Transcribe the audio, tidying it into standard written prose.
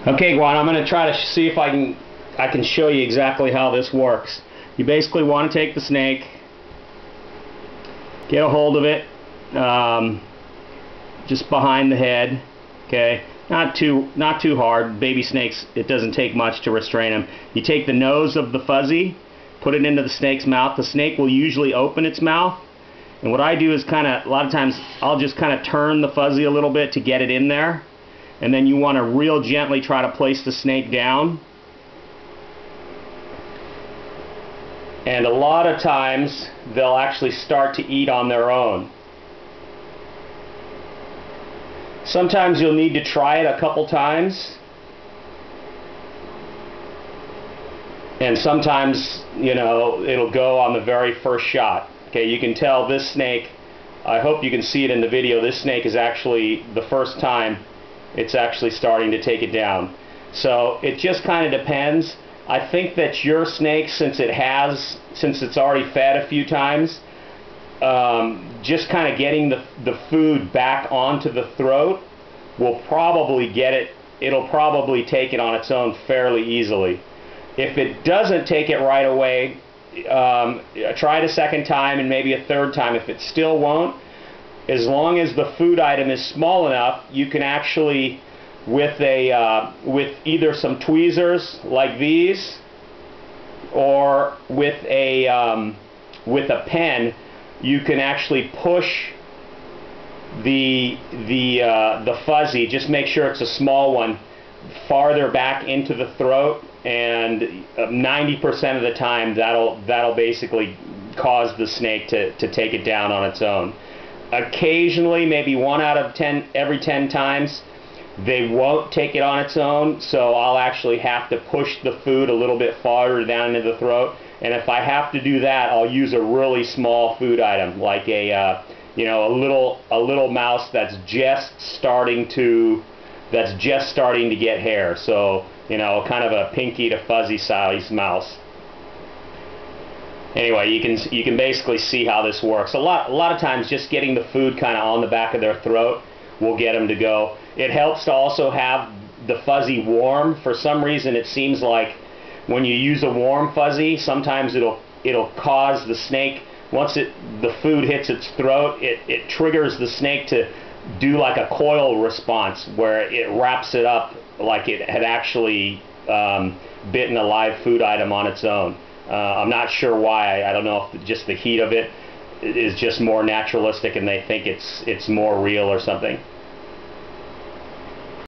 Okay, Guan, I'm going to try to see if I can show you exactly how this works. You basically want to take the snake, get a hold of it, just behind the head. Okay, not too hard. Baby snakes, it doesn't take much to restrain them. You take the nose of the fuzzy, put it into the snake's mouth. The snake will usually open its mouth, and what I do is a lot of times I'll just kind of turn the fuzzy a little bit to get it in there. And then you want to real gently try to place the snake down. And a lot of times they'll actually start to eat on their own. Sometimes you'll need to try it a couple times. And sometimes, you know, it'll go on the very first shot. Okay, you can tell this snake, I hope you can see it in the video, this snake is actually the first time it's actually starting to take it down. So it just kind of depends. I think that your snake, since it's already fed a few times, just kind of getting the food back onto the throat will probably it'll probably take it on its own fairly easily. If it doesn't take it right away, try it a second time and maybe a third time. If it still won't, as long as the food item is small enough, you can actually, with either some tweezers like these, or with a pen, you can actually push the fuzzy. Just make sure it's a small one, farther back into the throat, and 90% of the time that'll basically cause the snake to take it down on its own. Occasionally, maybe 1 out of 10 every 10 times, they won't take it on its own, so I'll actually have to push the food a little bit farther down into the throat. And if I have to do that, I'll use a really small food item, like a little mouse that's just starting to get hair. So, you know, kind of a pinky to fuzzy size mouse. Anyway, you can basically see how this works. A lot of times just getting the food kind of on the back of their throat will get them to go. It helps to also have the fuzzy warm. For some reason it seems like when you use a warm fuzzy, sometimes it'll cause the snake, once the food hits its throat, it triggers the snake to do like a coil response where it wraps it up like it had actually bitten a live food item on its own. I'm not sure why. I don't know if just the heat of it is just more naturalistic and they think it's more real or something.